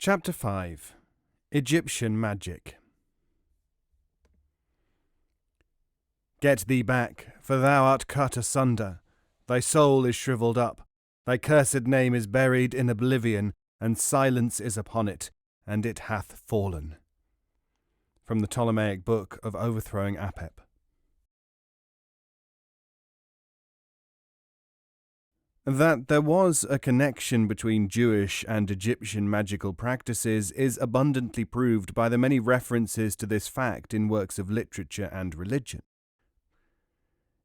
Chapter 5 Egyptian Magic. Get thee back, for thou art cut asunder. Thy soul is shriveled up. Thy cursed name is buried in oblivion, and silence is upon it, and it hath fallen. From the Ptolemaic Book of Overthrowing Apep. That there was a connection between Jewish and Egyptian magical practices is abundantly proved by the many references to this fact in works of literature and religion.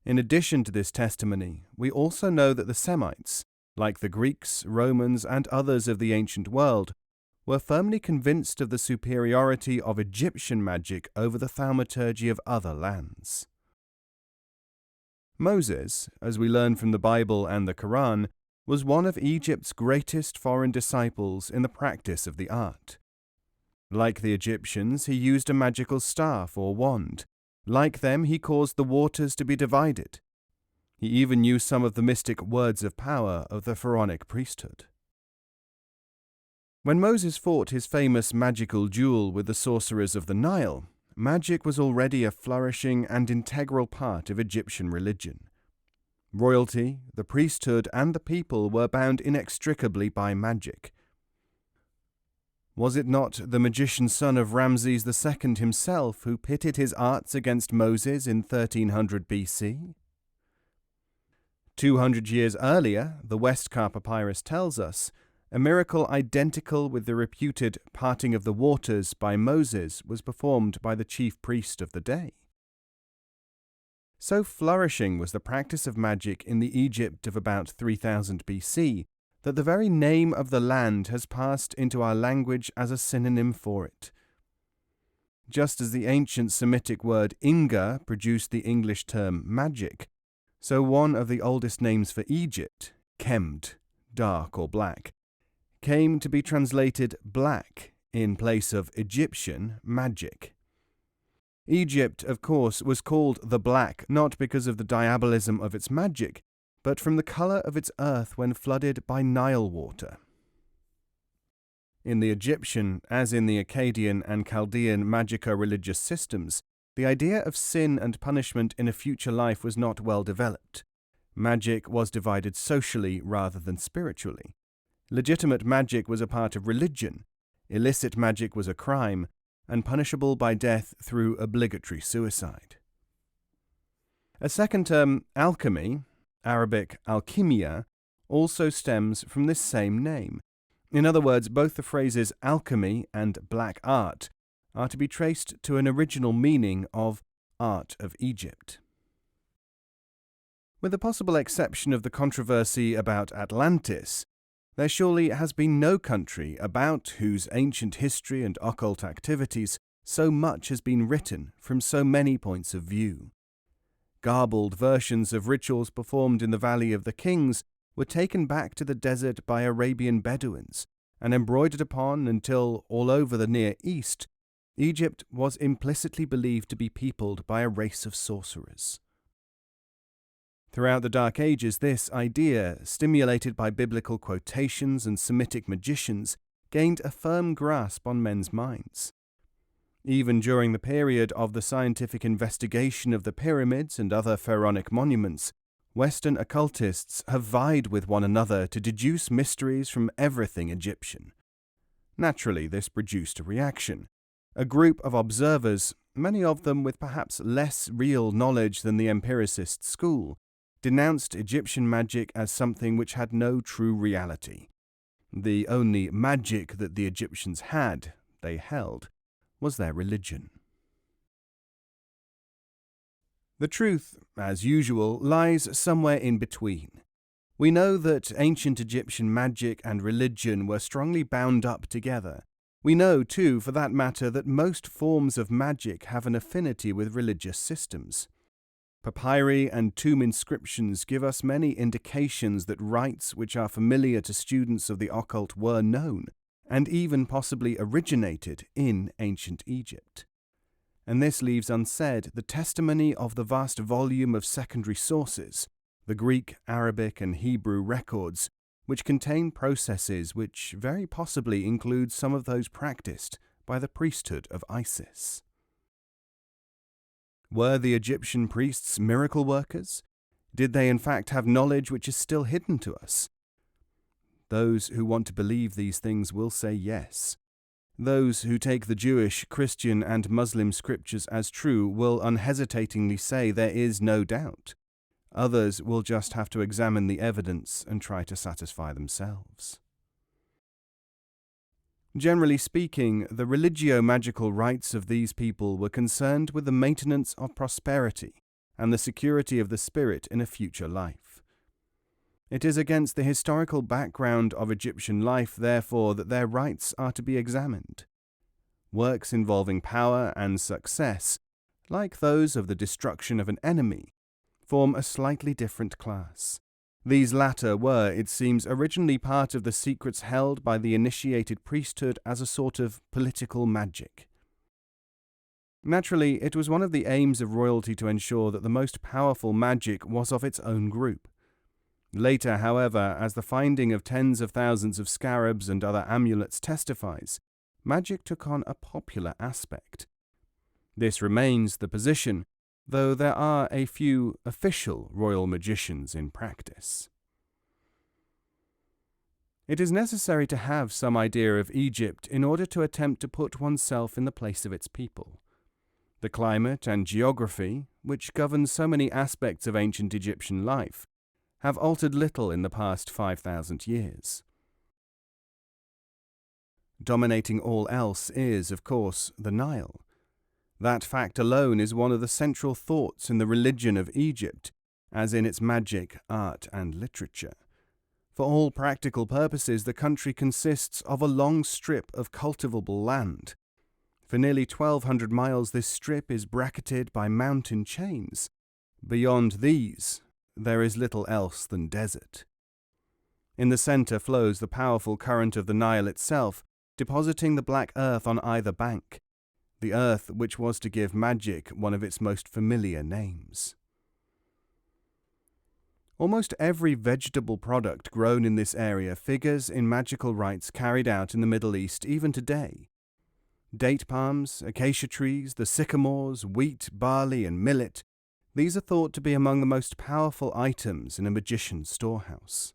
In addition to this testimony, we also know that the Semites, like the Greeks, Romans, and others of the ancient world, were firmly convinced of the superiority of Egyptian magic over the thaumaturgy of other lands. Moses, as we learn from the Bible and the Quran, was one of Egypt's greatest foreign disciples in the practice of the art. Like the Egyptians, he used a magical staff or wand. Like them, he caused the waters to be divided. He even knew some of the mystic words of power of the pharaonic priesthood. When Moses fought his famous magical duel with the sorcerers of the Nile, magic was already a flourishing and integral part of Egyptian religion. Royalty, the priesthood, and the people were bound inextricably by magic. Was it not the magician son of Ramses II himself who pitted his arts against Moses in 1300 BC? 200 years earlier, the Westcar Papyrus tells us, a miracle identical with the reputed parting of the waters by Moses was performed by the chief priest of the day. So flourishing was the practice of magic in the Egypt of about 3000 BC that the very name of the land has passed into our language as a synonym for it. Just as the ancient Semitic word inga produced the English term magic, so one of the oldest names for Egypt, Kemd, dark or black, came to be translated black in place of Egyptian magic. Egypt, of course, was called the Black not because of the diabolism of its magic, but from the colour of its earth when flooded by Nile water. In the Egyptian, as in the Akkadian and Chaldean magico-religious systems, the idea of sin and punishment in a future life was not well developed. Magic was divided socially rather than spiritually. Legitimate magic was a part of religion, illicit magic was a crime, and punishable by death through obligatory suicide. A second term, alchemy, Arabic alchemia, also stems from this same name. In other words, both the phrases alchemy and black art are to be traced to an original meaning of art of Egypt. With the possible exception of the controversy about Atlantis, there surely has been no country about whose ancient history and occult activities so much has been written from so many points of view. Garbled versions of rituals performed in the Valley of the Kings were taken back to the desert by Arabian Bedouins and embroidered upon until, all over the Near East, Egypt was implicitly believed to be peopled by a race of sorcerers. Throughout the Dark Ages, this idea, stimulated by biblical quotations and Semitic magicians, gained a firm grasp on men's minds. Even during the period of the scientific investigation of the pyramids and other pharaonic monuments, Western occultists have vied with one another to deduce mysteries from everything Egyptian. Naturally, this produced a reaction. A group of observers, many of them with perhaps less real knowledge than the empiricist school, denounced Egyptian magic as something which had no true reality. The only magic that the Egyptians had, they held, was their religion. The truth, as usual, lies somewhere in between. We know that ancient Egyptian magic and religion were strongly bound up together. We know, too, for that matter, that most forms of magic have an affinity with religious systems. Papyri and tomb inscriptions give us many indications that rites which are familiar to students of the occult were known, and even possibly originated in ancient Egypt. And this leaves unsaid the testimony of the vast volume of secondary sources, the Greek, Arabic, and Hebrew records, which contain processes which very possibly include some of those practiced by the priesthood of Isis. Were the Egyptian priests miracle workers? Did they in fact have knowledge which is still hidden to us? Those who want to believe these things will say yes. Those who take the Jewish, Christian, and Muslim scriptures as true will unhesitatingly say there is no doubt. Others will just have to examine the evidence and try to satisfy themselves. Generally speaking, the religio-magical rites of these people were concerned with the maintenance of prosperity and the security of the spirit in a future life. It is against the historical background of Egyptian life, therefore, that their rites are to be examined. Works involving power and success, like those of the destruction of an enemy, form a slightly different class. These latter were, it seems, originally part of the secrets held by the initiated priesthood as a sort of political magic. Naturally, it was one of the aims of royalty to ensure that the most powerful magic was of its own group. Later, however, as the finding of tens of thousands of scarabs and other amulets testifies, magic took on a popular aspect. This remains the position, though there are a few official royal magicians in practice. It is necessary to have some idea of Egypt in order to attempt to put oneself in the place of its people. The climate and geography, which govern so many aspects of ancient Egyptian life, have altered little in the past 5,000 years. Dominating all else is, of course, the Nile. That fact alone is one of the central thoughts in the religion of Egypt, as in its magic, art, and literature. For all practical purposes, the country consists of a long strip of cultivable land. For nearly 1,200 miles, this strip is bracketed by mountain chains. Beyond these, there is little else than desert. In the center flows the powerful current of the Nile itself, depositing the black earth on either bank, the earth which was to give magic one of its most familiar names. Almost every vegetable product grown in this area figures in magical rites carried out in the Middle East even today. Date palms, acacia trees, the sycamores, wheat, barley, and millet, these are thought to be among the most powerful items in a magician's storehouse.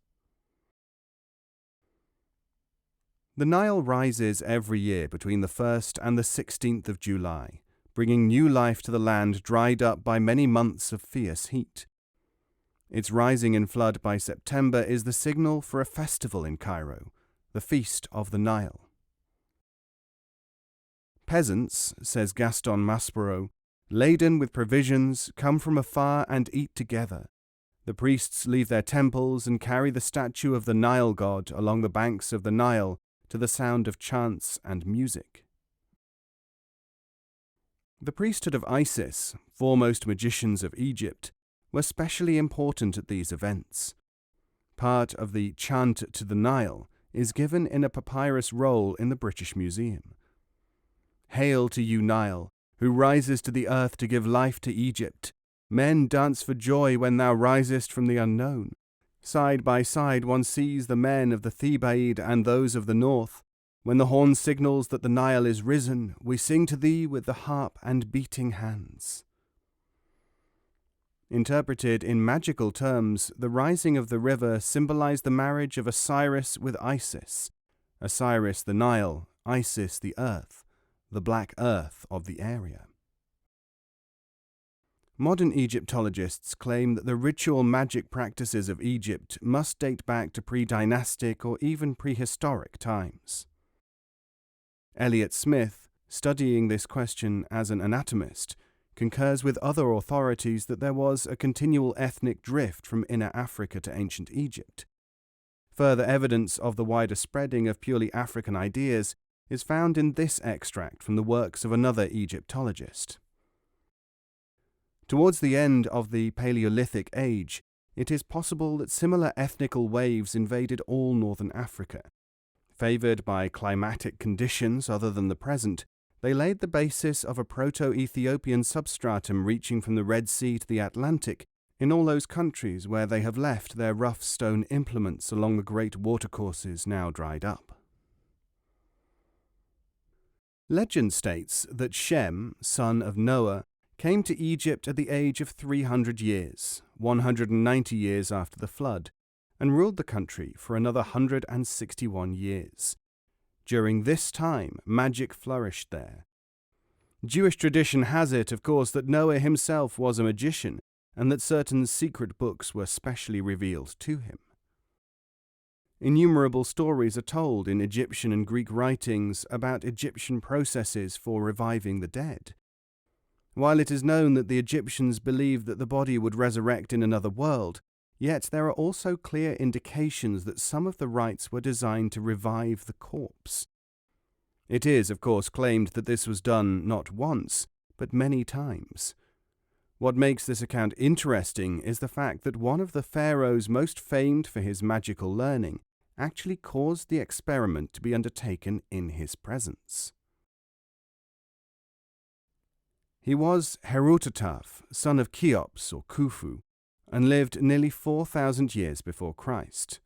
The Nile rises every year between the 1st and the 16th of July, bringing new life to the land dried up by many months of fierce heat. Its rising in flood by September is the signal for a festival in Cairo, the Feast of the Nile. Peasants, says Gaston Maspero, laden with provisions, come from afar and eat together. The priests leave their temples and carry the statue of the Nile god along the banks of the Nile to the sound of chants and music. The priesthood of Isis, foremost magicians of Egypt, were specially important at these events. Part of the chant to the Nile is given in a papyrus roll in the British Museum. Hail to you, Nile, who rises to the earth to give life to Egypt. Men dance for joy when thou risest from the unknown. Side by side one sees the men of the Thebaid and those of the north. When the horn signals that the Nile is risen, we sing to thee with the harp and beating hands. Interpreted in magical terms, the rising of the river symbolized the marriage of Osiris with Isis. Osiris the Nile, Isis the earth, the black earth of the area. Modern Egyptologists claim that the ritual magic practices of Egypt must date back to pre-dynastic or even prehistoric times. Elliot Smith, studying this question as an anatomist, concurs with other authorities that there was a continual ethnic drift from Inner Africa to ancient Egypt. Further evidence of the wider spreading of purely African ideas is found in this extract from the works of another Egyptologist. Towards the end of the Paleolithic age, it is possible that similar ethnical waves invaded all northern Africa. Favoured by climatic conditions other than the present, they laid the basis of a Proto-Ethiopian substratum reaching from the Red Sea to the Atlantic in all those countries where they have left their rough stone implements along the great watercourses now dried up. Legend states that Shem, son of Noah, came to Egypt at the age of 300 years, 190 years after the flood, and ruled the country for another 161 years. During this time, magic flourished there. Jewish tradition has it, of course, that Noah himself was a magician, and that certain secret books were specially revealed to him. Innumerable stories are told in Egyptian and Greek writings about Egyptian processes for reviving the dead. While it is known that the Egyptians believed that the body would resurrect in another world, yet there are also clear indications that some of the rites were designed to revive the corpse. It is, of course, claimed that this was done not once, but many times. What makes this account interesting is the fact that one of the pharaohs most famed for his magical learning actually caused the experiment to be undertaken in his presence. He was Herutataf, son of Cheops or Khufu, and lived nearly 4,000 years before Christ.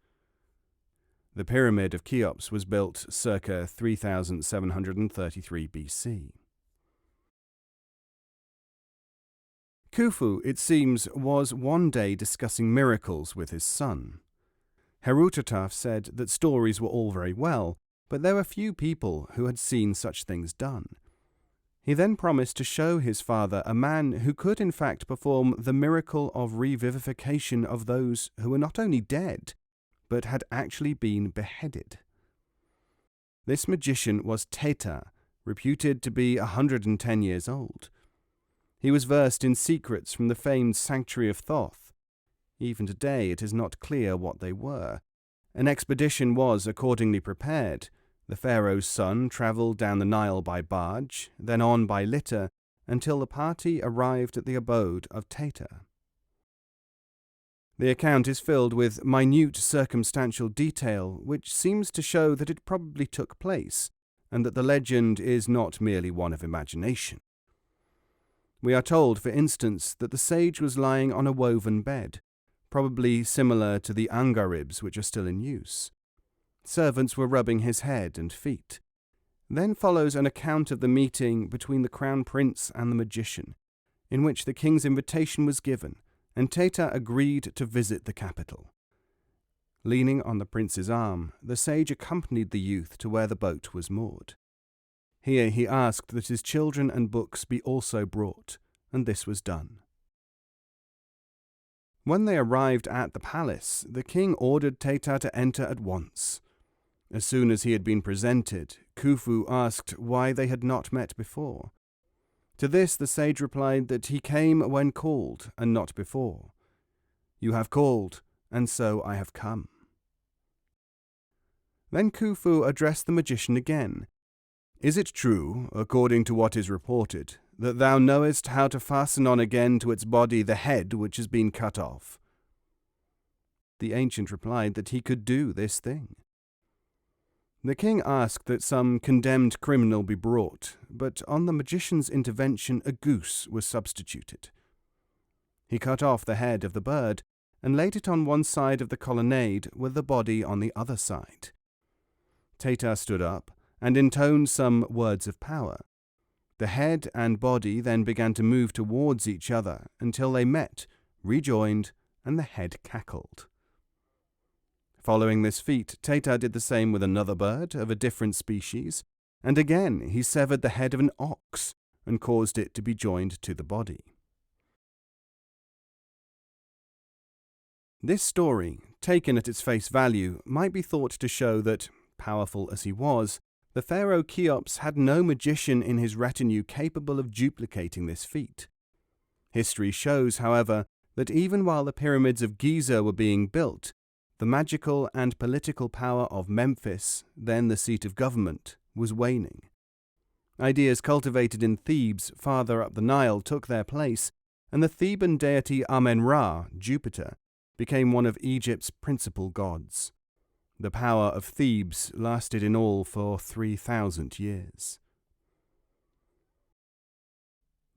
The Pyramid of Cheops was built circa 3733 BC. Khufu, it seems, was one day discussing miracles with his son. Herutataf said that stories were all very well, but there were few people who had seen such things done. He then promised to show his father a man who could in fact perform the miracle of revivification of those who were not only dead, but had actually been beheaded. This magician was Teta, reputed to be 110 years old. He was versed in secrets from the famed Sanctuary of Thoth. Even today it is not clear what they were. An expedition was accordingly prepared. The pharaoh's son travelled down the Nile by barge, then on by litter, until the party arrived at the abode of Teta. The account is filled with minute circumstantial detail, which seems to show that it probably took place, and that the legend is not merely one of imagination. We are told, for instance, that the sage was lying on a woven bed, probably similar to the angaribs which are still in use. Servants were rubbing his head and feet. Then follows an account of the meeting between the crown prince and the magician, in which the king's invitation was given, and Teta agreed to visit the capital. Leaning on the prince's arm, the sage accompanied the youth to where the boat was moored. Here he asked that his children and books be also brought, and this was done. When they arrived at the palace, the king ordered Teta to enter at once. As soon as he had been presented, Khufu asked why they had not met before. To this the sage replied that he came when called, and not before. "You have called, and so I have come." Then Khufu addressed the magician again. "Is it true, according to what is reported, that thou knowest how to fasten on again to its body the head which has been cut off?" The ancient replied that he could do this thing. The king asked that some condemned criminal be brought, but on the magician's intervention a goose was substituted. He cut off the head of the bird and laid it on one side of the colonnade with the body on the other side. Teta stood up and intoned some words of power. The head and body then began to move towards each other until they met, rejoined, and the head cackled. Following this feat, Teta did the same with another bird of a different species, and again he severed the head of an ox and caused it to be joined to the body. This story, taken at its face value, might be thought to show that, powerful as he was, the pharaoh Cheops had no magician in his retinue capable of duplicating this feat. History shows, however, that even while the pyramids of Giza were being built, the magical and political power of Memphis, then the seat of government, was waning. Ideas cultivated in Thebes farther up the Nile took their place, and the Theban deity Amen-Ra, Jupiter, became one of Egypt's principal gods. The power of Thebes lasted in all for 3,000 years.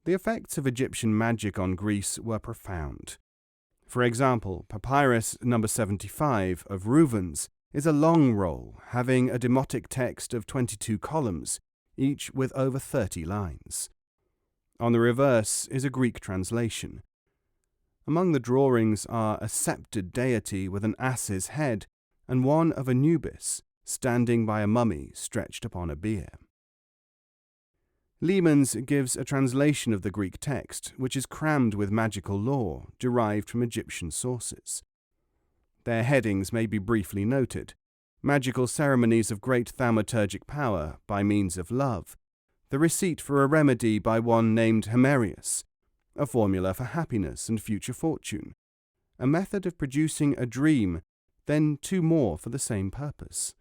The effects of Egyptian magic on Greece were profound. For example, Papyrus number 75 of Reuven's is a long roll having a demotic text of 22 columns, each with over 30 lines. On the reverse is a Greek translation. Among the drawings are a sceptred deity with an ass's head and one of Anubis standing by a mummy stretched upon a bier. Lehmann's gives a translation of the Greek text, which is crammed with magical lore derived from Egyptian sources. Their headings may be briefly noted: magical ceremonies of great thaumaturgic power by means of love, the receipt for a remedy by one named Himerius, a formula for happiness and future fortune, a method of producing a dream, then two more for the same purpose.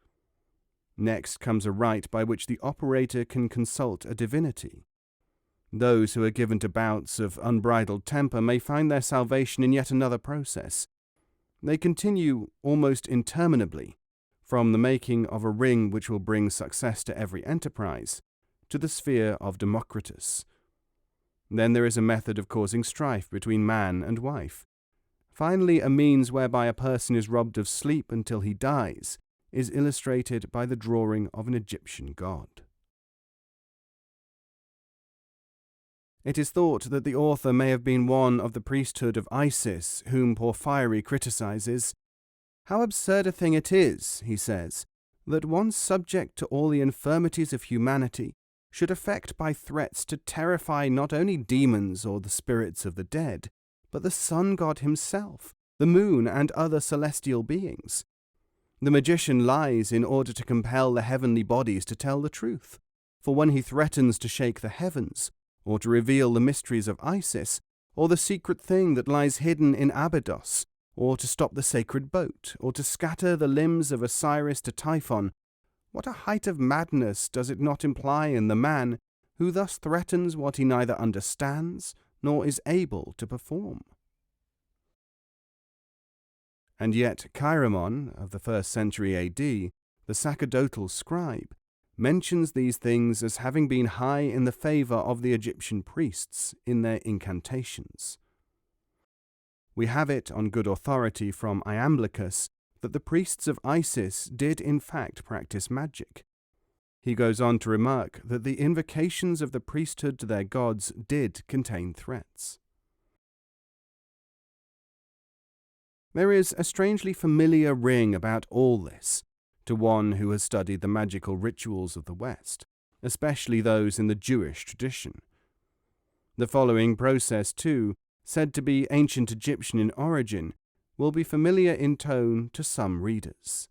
Next comes a rite by which the operator can consult a divinity. Those who are given to bouts of unbridled temper may find their salvation in yet another process. They continue almost interminably, from the making of a ring which will bring success to every enterprise, to the sphere of Democritus. Then there is a method of causing strife between man and wife. Finally, a means whereby a person is robbed of sleep until he dies is illustrated by the drawing of an Egyptian god. It is thought that the author may have been one of the priesthood of Isis, whom Porphyry criticizes. "How absurd a thing it is," he says, "that one subject to all the infirmities of humanity should affect by threats to terrify not only demons or the spirits of the dead, but the sun god himself, the moon, and other celestial beings. The magician lies in order to compel the heavenly bodies to tell the truth, for when he threatens to shake the heavens, or to reveal the mysteries of Isis, or the secret thing that lies hidden in Abydos, or to stop the sacred boat, or to scatter the limbs of Osiris to Typhon, what a height of madness does it not imply in the man who thus threatens what he neither understands nor is able to perform?" And yet Chiramon, of the 1st century AD, the sacerdotal scribe, mentions these things as having been high in the favour of the Egyptian priests in their incantations. We have it on good authority from Iamblichus that the priests of Isis did in fact practice magic. He goes on to remark that the invocations of the priesthood to their gods did contain threats. There is a strangely familiar ring about all this to one who has studied the magical rituals of the West, especially those in the Jewish tradition. The following process, too, said to be ancient Egyptian in origin, will be familiar in tone to some readers.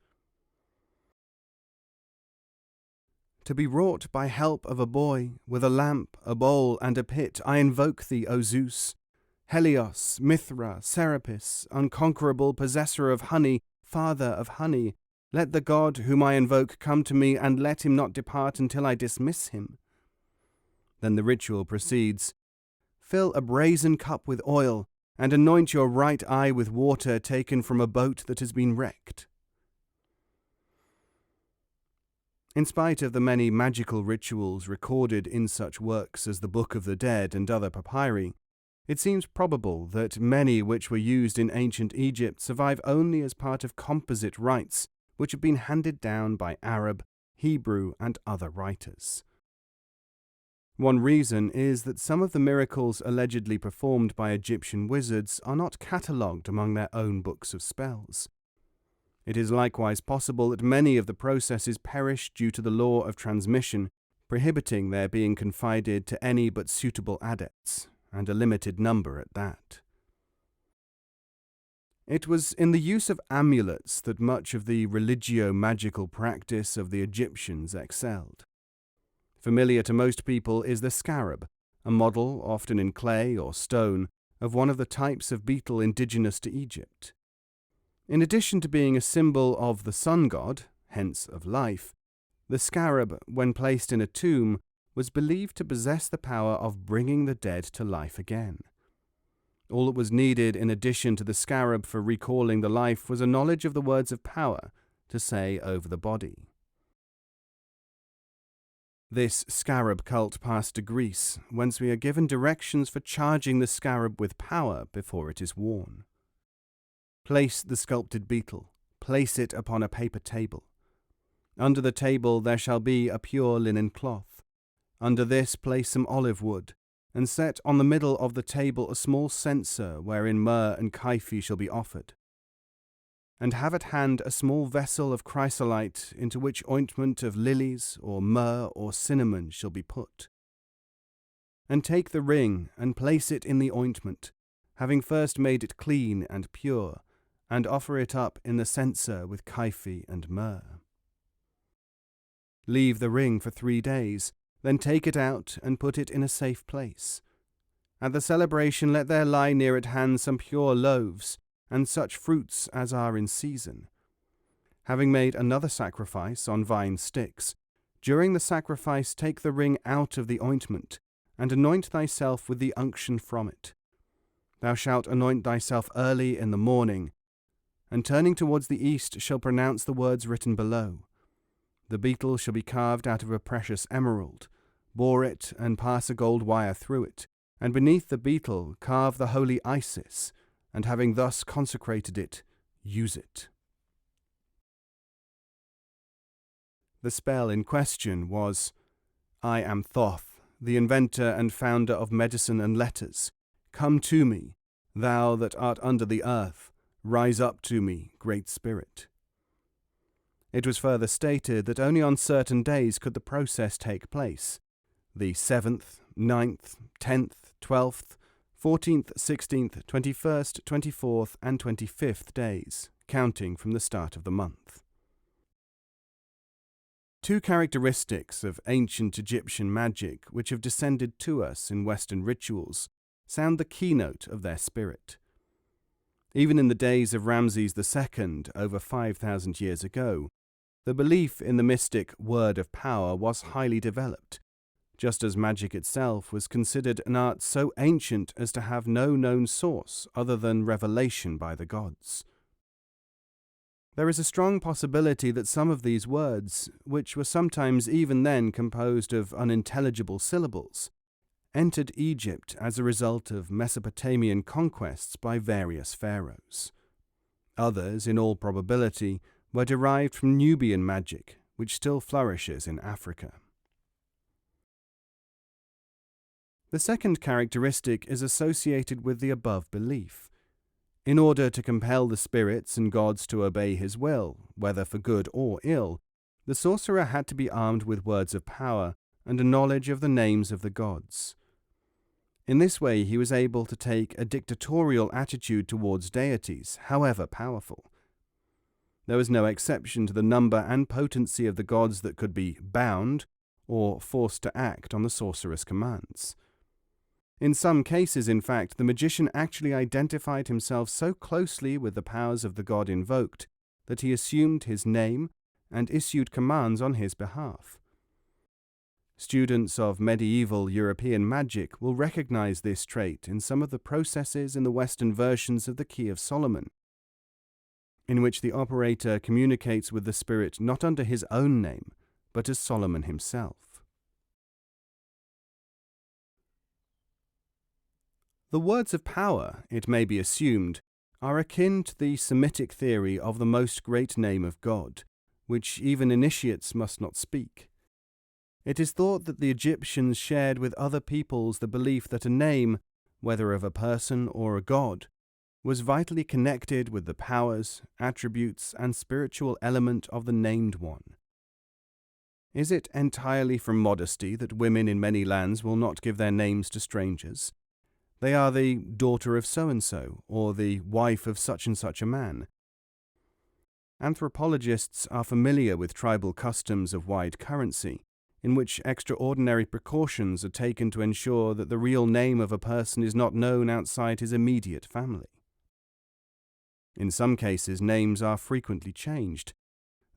"To be wrought by help of a boy, with a lamp, a bowl, and a pit, I invoke thee, O Zeus, Helios, Mithra, Serapis, unconquerable possessor of honey, father of honey. Let the god whom I invoke come to me, and let him not depart until I dismiss him." Then the ritual proceeds: "Fill a brazen cup with oil, and anoint your right eye with water taken from a boat that has been wrecked." In spite of the many magical rituals recorded in such works as the Book of the Dead and other papyri, it seems probable that many which were used in ancient Egypt survive only as part of composite rites which have been handed down by Arab, Hebrew, and other writers. One reason is that some of the miracles allegedly performed by Egyptian wizards are not catalogued among their own books of spells. It is likewise possible that many of the processes perished due to the law of transmission, prohibiting their being confided to any but suitable adepts, and a limited number at that. It was in the use of amulets that much of the religio-magical practice of the Egyptians excelled. Familiar to most people is the scarab, a model, often in clay or stone, of one of the types of beetle indigenous to Egypt. In addition to being a symbol of the sun god, hence of life, the scarab, when placed in a tomb, was believed to possess the power of bringing the dead to life again. All that was needed in addition to the scarab for recalling the life was a knowledge of the words of power to say over the body. This scarab cult passed to Greece, whence we are given directions for charging the scarab with power before it is worn. Place the sculpted beetle, place it upon a paper table. Under the table there shall be a pure linen cloth. Under this place some olive wood, and set on the middle of the table a small censer wherein myrrh and kyphi shall be offered. And have at hand a small vessel of chrysolite into which ointment of lilies or myrrh or cinnamon shall be put. And take the ring and place it in the ointment, having first made it clean and pure, and offer it up in the censer with kyphi and myrrh. Leave the ring for 3 days, then take it out and put it in a safe place. At the celebration let there lie near at hand some pure loaves, and such fruits as are in season. Having made another sacrifice on vine sticks, during the sacrifice take the ring out of the ointment, and anoint thyself with the unction from it. Thou shalt anoint thyself early in the morning, and turning towards the east shall pronounce the words written below. The beetle shall be carved out of a precious emerald. Bore it and pass a gold wire through it, and beneath the beetle carve the holy Isis, and having thus consecrated it, use it. The spell in question was, I am Thoth, the inventor and founder of medicine and letters. Come to me, thou that art under the earth, rise up to me, great spirit. It was further stated that only on certain days could the process take place. The 7th, 9th, 10th, 12th, 14th, 16th, 21st, 24th, and 25th days, counting from the start of the month. 2 characteristics of ancient Egyptian magic which have descended to us in Western rituals sound the keynote of their spirit. Even in the days of Ramses II, over 5,000 years ago, the belief in the mystic word of power was highly developed, just as magic itself was considered an art so ancient as to have no known source other than revelation by the gods. There is a strong possibility that some of these words, which were sometimes even then composed of unintelligible syllables, entered Egypt as a result of Mesopotamian conquests by various pharaohs. Others, in all probability, were derived from Nubian magic, which still flourishes in Africa. The second characteristic is associated with the above belief. In order to compel the spirits and gods to obey his will, whether for good or ill, the sorcerer had to be armed with words of power and a knowledge of the names of the gods. In this way he was able to take a dictatorial attitude towards deities, however powerful. There was no exception to the number and potency of the gods that could be bound or forced to act on the sorcerer's commands. In some cases, in fact, the magician actually identified himself so closely with the powers of the god invoked that he assumed his name and issued commands on his behalf. Students of medieval European magic will recognize this trait in some of the processes in the Western versions of the Key of Solomon, in which the operator communicates with the spirit not under his own name, but as Solomon himself. The words of power, it may be assumed, are akin to the Semitic theory of the most great name of God, which even initiates must not speak. It is thought that the Egyptians shared with other peoples the belief that a name, whether of a person or a god, was vitally connected with the powers, attributes, and spiritual element of the named one. Is it entirely from modesty that women in many lands will not give their names to strangers? They are the daughter of so-and-so, or the wife of such-and-such a man. Anthropologists are familiar with tribal customs of wide currency, in which extraordinary precautions are taken to ensure that the real name of a person is not known outside his immediate family. In some cases, names are frequently changed.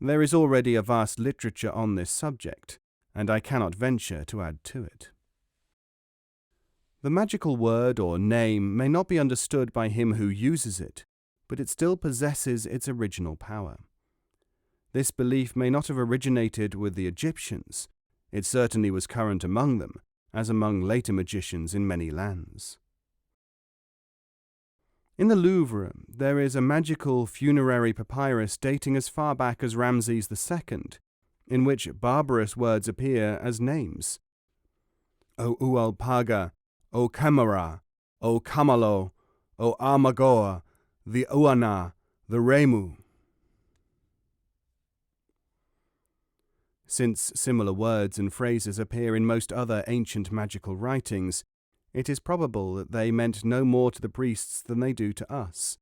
There is already a vast literature on this subject, and I cannot venture to add to it. The magical word or name may not be understood by him who uses it, but it still possesses its original power. This belief may not have originated with the Egyptians. It certainly was current among them, as among later magicians in many lands. In the Louvre, there is a magical funerary papyrus dating as far back as Ramses II, in which barbarous words appear as names. O Ualpaga, O Kamara, O Kamalo, O Amagoa, the Uana, the Remu. Since similar words and phrases appear in most other ancient magical writings, it is probable that they meant no more to the priests than they do to us.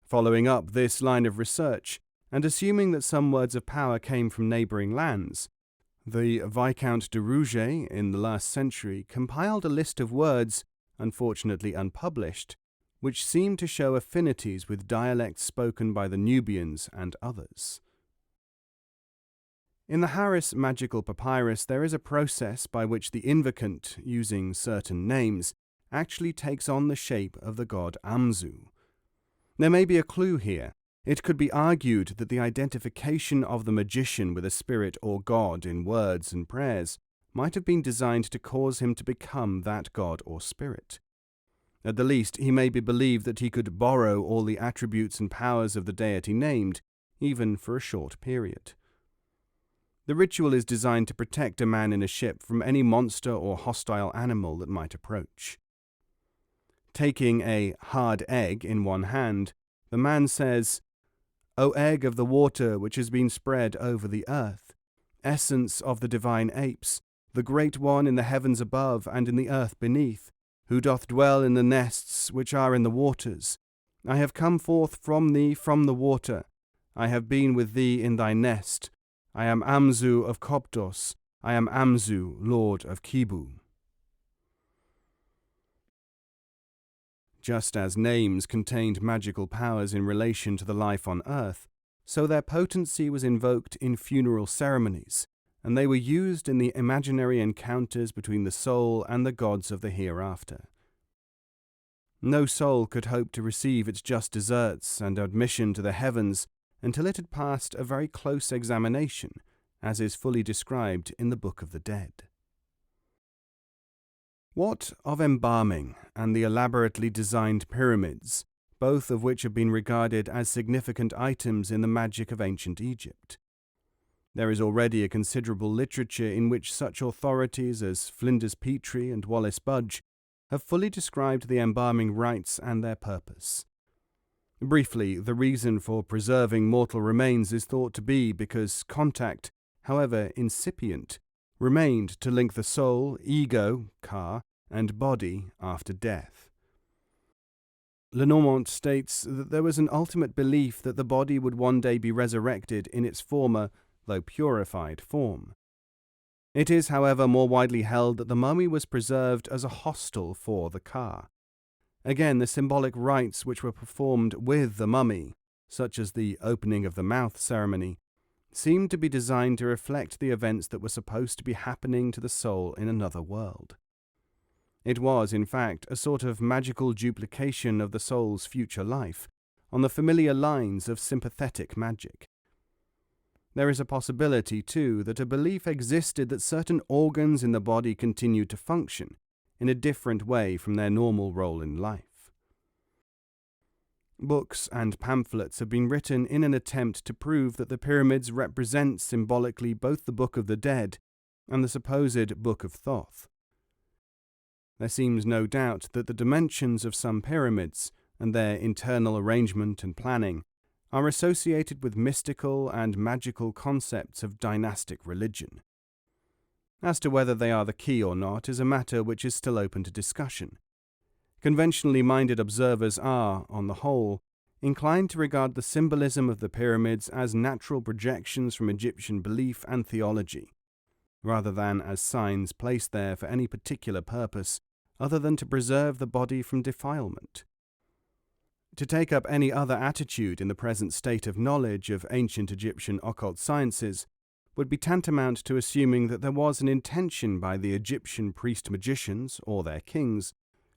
Following up this line of research, and assuming that some words of power came from neighbouring lands, the Viscount de Rouget in the last century compiled a list of words, unfortunately unpublished, which seemed to show affinities with dialects spoken by the Nubians and others. In the Harris magical papyrus, there is a process by which the invocant, using certain names, actually takes on the shape of the god Amzu. There may be a clue here. It could be argued that the identification of the magician with a spirit or god in words and prayers might have been designed to cause him to become that god or spirit. At the least, he may be believed that he could borrow all the attributes and powers of the deity named, even for a short period. The ritual is designed to protect a man in a ship from any monster or hostile animal that might approach. Taking a hard egg in one hand, the man says, O egg of the water which has been spread over the earth, essence of the divine apes, the great one in the heavens above and in the earth beneath, who doth dwell in the nests which are in the waters, I have come forth from thee from the water, I have been with thee in thy nest, I am Amzu of Koptos, I am Amzu, Lord of Kibu. Just as names contained magical powers in relation to the life on earth, so their potency was invoked in funeral ceremonies, and they were used in the imaginary encounters between the soul and the gods of the hereafter. No soul could hope to receive its just deserts and admission to the heavens until it had passed a very close examination, as is fully described in the Book of the Dead. What of embalming and the elaborately designed pyramids, both of which have been regarded as significant items in the magic of ancient Egypt? There is already a considerable literature in which such authorities as Flinders Petrie and Wallace Budge have fully described the embalming rites and their purpose. Briefly, the reason for preserving mortal remains is thought to be because contact, however incipient, remained to link the soul, ego, ka, and body after death. Lenormant states that there was an ultimate belief that the body would one day be resurrected in its former, though purified, form. It is, however, more widely held that the mummy was preserved as a hostel for the ka. Again, the symbolic rites which were performed with the mummy, such as the opening of the mouth ceremony, seemed to be designed to reflect the events that were supposed to be happening to the soul in another world. It was, in fact, a sort of magical duplication of the soul's future life, on the familiar lines of sympathetic magic. There is a possibility, too, that a belief existed that certain organs in the body continued to function in a different way from their normal role in life. Books and pamphlets have been written in an attempt to prove that the pyramids represent symbolically both the Book of the Dead and the supposed Book of Thoth. There seems no doubt that the dimensions of some pyramids and their internal arrangement and planning are associated with mystical and magical concepts of dynastic religion. As to whether they are the key or not is a matter which is still open to discussion. Conventionally minded observers are, on the whole, inclined to regard the symbolism of the pyramids as natural projections from Egyptian belief and theology, rather than as signs placed there for any particular purpose other than to preserve the body from defilement. To take up any other attitude in the present state of knowledge of ancient Egyptian occult sciences would be tantamount to assuming that there was an intention by the Egyptian priest-magicians, or their kings,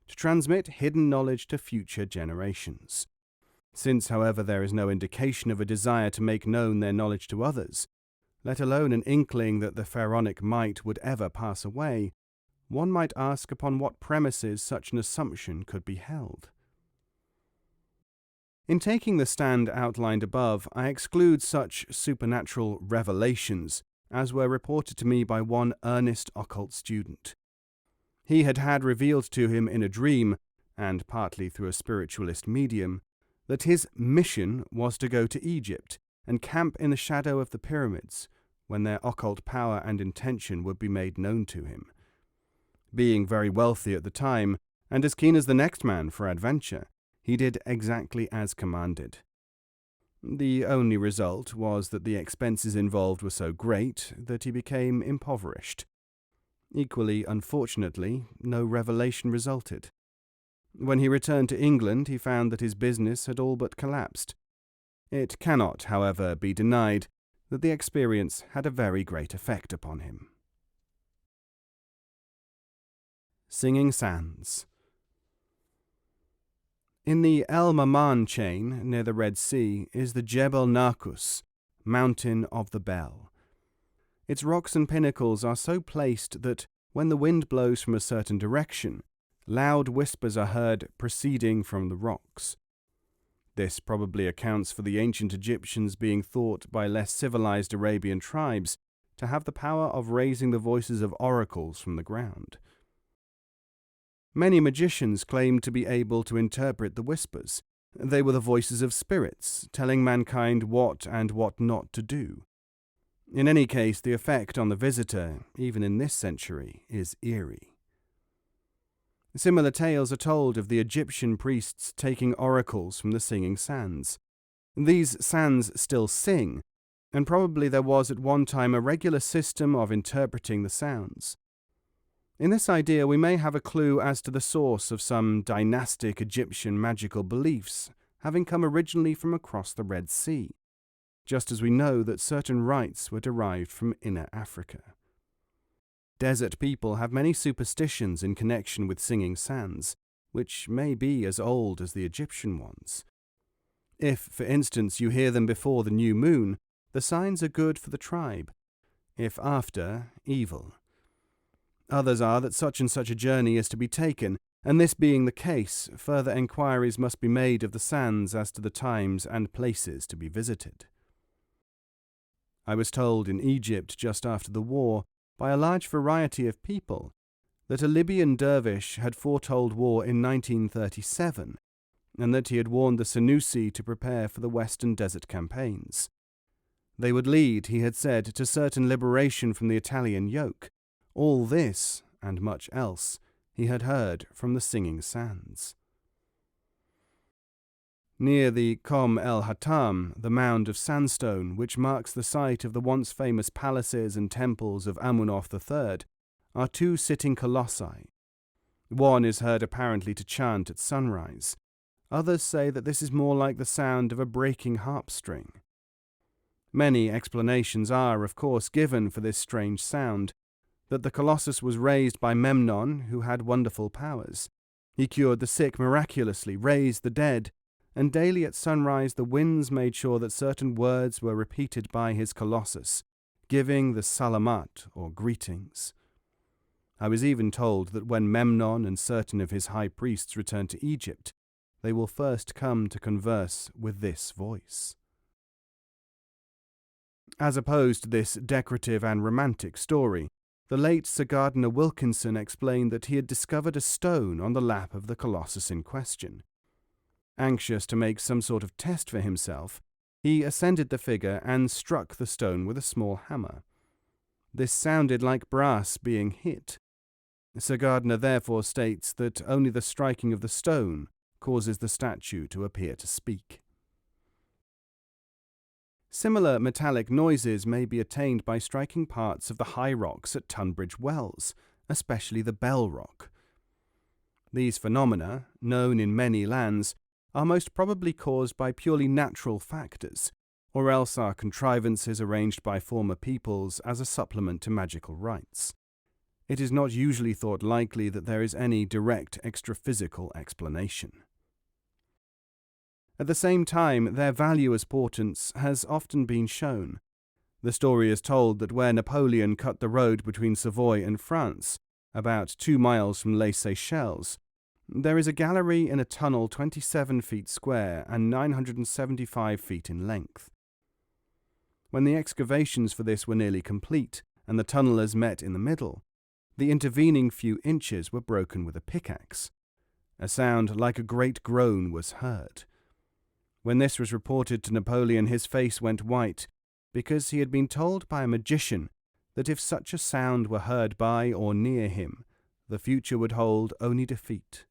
to transmit hidden knowledge to future generations. Since, however, there is no indication of a desire to make known their knowledge to others, let alone an inkling that the pharaonic might would ever pass away, one might ask upon what premises such an assumption could be held. In taking the stand outlined above, I exclude such supernatural revelations as were reported to me by one earnest occult student. He had had revealed to him in a dream, and partly through a spiritualist medium, that his mission was to go to Egypt and camp in the shadow of the pyramids when their occult power and intention would be made known to him. Being very wealthy at the time, and as keen as the next man for adventure, he did exactly as commanded. The only result was that the expenses involved were so great that he became impoverished. Equally unfortunately, no revelation resulted. When he returned to England, he found that his business had all but collapsed. It cannot, however, be denied that the experience had a very great effect upon him. Singing Sands. In the El Maman chain, near the Red Sea, is the Jebel Narkus, Mountain of the Bell. Its rocks and pinnacles are so placed that, when the wind blows from a certain direction, loud whispers are heard proceeding from the rocks. This probably accounts for the ancient Egyptians being thought by less civilized Arabian tribes to have the power of raising the voices of oracles from the ground. Many magicians claimed to be able to interpret the whispers. They were the voices of spirits, telling mankind what and what not to do. In any case, the effect on the visitor, even in this century, is eerie. Similar tales are told of the Egyptian priests taking oracles from the singing sands. These sands still sing, and probably there was at one time a regular system of interpreting the sounds. In this idea, we may have a clue as to the source of some dynastic Egyptian magical beliefs having come originally from across the Red Sea, just as we know that certain rites were derived from Inner Africa. Desert people have many superstitions in connection with singing sands, which may be as old as the Egyptian ones. If, for instance, you hear them before the new moon, the signs are good for the tribe. If after, evil. Others are that such and such a journey is to be taken, and this being the case, further enquiries must be made of the sands as to the times and places to be visited. I was told in Egypt just after the war, by a large variety of people, that a Libyan dervish had foretold war in 1937, and that he had warned the Senussi to prepare for the Western Desert campaigns. They would lead, he had said, to certain liberation from the Italian yoke. All this, and much else, he had heard from the singing sands. Near the Kom el Hatam, the mound of sandstone which marks the site of the once famous palaces and temples of Amunoph III, are two sitting colossi. One is heard apparently to chant at sunrise. Others say that this is more like the sound of a breaking harp string. Many explanations are, of course, given for this strange sound, that the colossus was raised by Memnon, who had wonderful powers. He cured the sick miraculously, raised the dead, and daily at sunrise the winds made sure that certain words were repeated by his colossus, giving the salamat, or greetings. I was even told that when Memnon and certain of his high priests return to Egypt, they will first come to converse with this voice. As opposed to this decorative and romantic story, the late Sir Gardner Wilkinson explained that he had discovered a stone on the lap of the colossus in question. Anxious to make some sort of test for himself, he ascended the figure and struck the stone with a small hammer. This sounded like brass being hit. Sir Gardner therefore states that only the striking of the stone causes the statue to appear to speak. Similar metallic noises may be attained by striking parts of the high rocks at Tunbridge Wells, especially the Bell Rock. These phenomena, known in many lands, are most probably caused by purely natural factors, or else are contrivances arranged by former peoples as a supplement to magical rites. It is not usually thought likely that there is any direct extraphysical explanation. At the same time, their value as portents has often been shown. The story is told that where Napoleon cut the road between Savoy and France, about 2 miles from Les Seychelles, There is a gallery in a tunnel 27 feet square and 975 feet in length. When the excavations for this were nearly complete and the tunnellers met in the middle, the intervening few inches were broken with a pickaxe. A sound like a great groan was heard. When this was reported to Napoleon, his face went white, because he had been told by a magician that if such a sound were heard by or near him, the future would hold only defeat.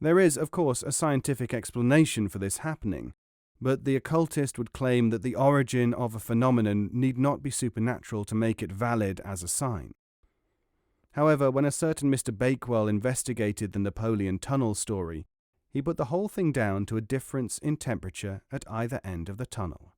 There is, of course, a scientific explanation for this happening, but the occultist would claim that the origin of a phenomenon need not be supernatural to make it valid as a sign. However, when a certain Mr. Bakewell investigated the Napoleon tunnel story, he put the whole thing down to a difference in temperature at either end of the tunnel.